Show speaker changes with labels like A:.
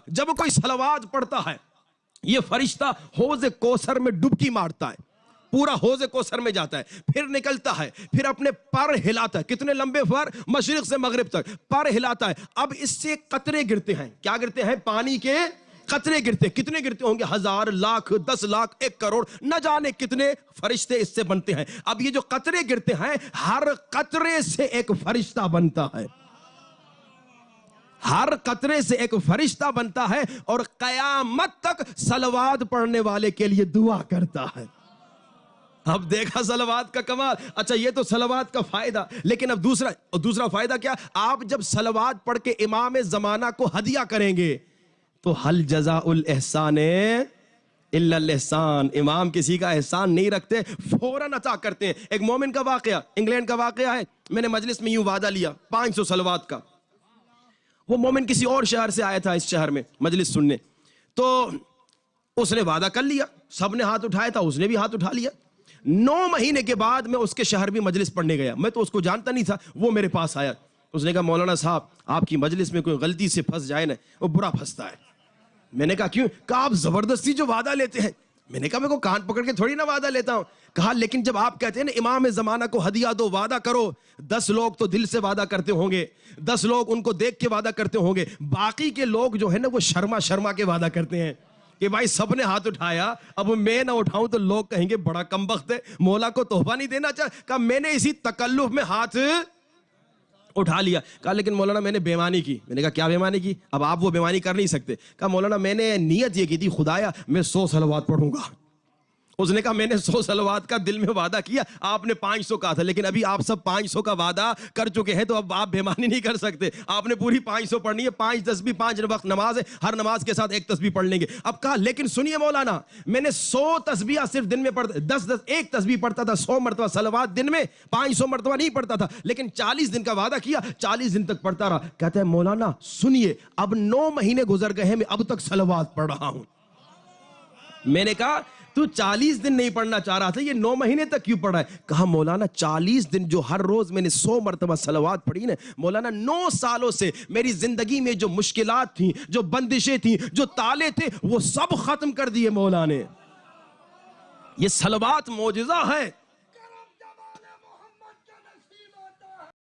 A: جب کوئی صلوات پڑھتا ہے یہ فرشتہ حوض کوثر میں ڈبکی مارتا ہے، پورا حوض کوثر میں جاتا ہے، پھر نکلتا ہے، پھر اپنے پر ہلاتا ہے، کتنے لمبے پر، مشرق سے مغرب تک پر ہلاتا ہے، اب اس سے قطرے گرتے ہیں، کیا گرتے ہیں؟ پانی کے قطرے گرتے ہیں، کتنے گرتے ہوں گے؟ 1000 لاکھ 10 لاکھ 1 کروڑ نہ جانے کتنے فرشتے اس سے بنتے ہیں۔ اب یہ جو قطرے گرتے ہیں ہر قطرے سے ایک فرشتہ بنتا ہے، ہر قطرے سے ایک فرشتہ بنتا ہے اور قیامت تک صلوات پڑھنے والے کے لیے دعا کرتا ہے۔ اب دیکھا صلوات کا کمال۔ اچھا یہ تو صلوات کا فائدہ، لیکن اب دوسرا فائدہ کیا؟ آپ جب صلوات پڑھ کے امام زمانہ کو ہدیہ کریں گے تو حل جزاء الاحسان الا الاحسان، امام کسی کا احسان نہیں رکھتے، فوراً عطا کرتے ہیں۔ ایک مومن کا واقعہ، انگلینڈ کا واقعہ ہے، میں نے مجلس میں یوں وعدہ لیا 500 صلوات کا۔ وہ مومن کسی اور شہر سے آیا تھا اس شہر میں مجلس سننے، تو اس نے وعدہ کر لیا، سب نے ہاتھ اٹھایا تھا، اس نے بھی ہاتھ اٹھا لیا۔ 9 مہینے کے بعد میں اس کے شہر بھی مجلس پڑھنے گیا، میں تو اس کو جانتا نہیں تھا، وہ میرے پاس آیا، اس نے کہا مولانا صاحب آپ کی مجلس میں کوئی غلطی سے پھنس جائے نا وہ برا پھنستا ہے۔ میں نے کہا کیوں؟ کہا آپ زبردستی جو وعدہ لیتے ہیں۔ میں نے کہا میں کو کان پکڑ کے تھوڑی نہ وعدہ لیتا ہوں۔ کہا لیکن جب آپ کہتے ہیں نا امام زمانہ کو ہدیہ دو، وعدہ کرو، 10 لوگ تو دل سے وعدہ کرتے ہوں گے، 10 لوگ ان کو دیکھ کے وعدہ کرتے ہوں گے، باقی کے لوگ جو ہے نا وہ شرما کے وعدہ کرتے ہیں کہ بھائی سب نے ہاتھ اٹھایا، اب میں نہ اٹھاؤں تو لوگ کہیں گے بڑا کم بخت ہے، مولا کو تحفہ نہیں دینا چاہتا۔ کہا میں نے اسی تکلف میں ہاتھ اٹھا لیا۔ کہا لیکن مولانا میں نے بے ایمانی کی۔ میں نے کہا کیا بے ایمانی کی؟ اب آپ وہ بے ایمانی کر نہیں سکتے۔ کہا مولانا میں نے نیت یہ کی تھی خدایا میں 100 صلوات پڑھوں گا۔ اس نے کہا میں نے 100 صلوات کا دل میں وعدہ کیا، آپ نے 500 کہا تھا، لیکن ابھی آپ سب 500 کا وعدہ کر چکے ہیں تو اب آپ بے ایمانی نہیں کر سکتے، آپ نے پوری 500 پڑھنی ہے، 5 تسبیح 5 وقت نماز ہے، ہر نماز کے ساتھ ایک تسبیح پڑھ لیں گے۔ اب کہا لیکن سنیے مولانا میں نے 100 تسبیح صرف دن میں پڑھتا، 10 ایک تسبیح پڑھتا تھا، 100 مرتبہ صلوات دن میں 500 مرتبہ نہیں پڑھتا تھا، لیکن 40 دن کا وعدہ کیا، 40 دن تک پڑھتا رہا۔ کہتا ہے مولانا سنیے اب 9 مہینے گزر گئے ہیں میں اب تک صلوات پڑھ رہا ہوں۔ میں نے کہا تو 40 دن نہیں پڑھنا چاہ رہا تھا، یہ 9 مہینے تک کیوں پڑھا ہے؟ کہا مولانا 40 دن جو ہر روز میں نے 100 مرتبہ صلوات پڑھی نا مولانا 9 سالوں سے میری زندگی میں جو مشکلات تھیں، جو بندشیں تھیں، جو تالے تھے وہ سب ختم کر دیے مولا نے۔ یہ صلوات معجزہ ہے۔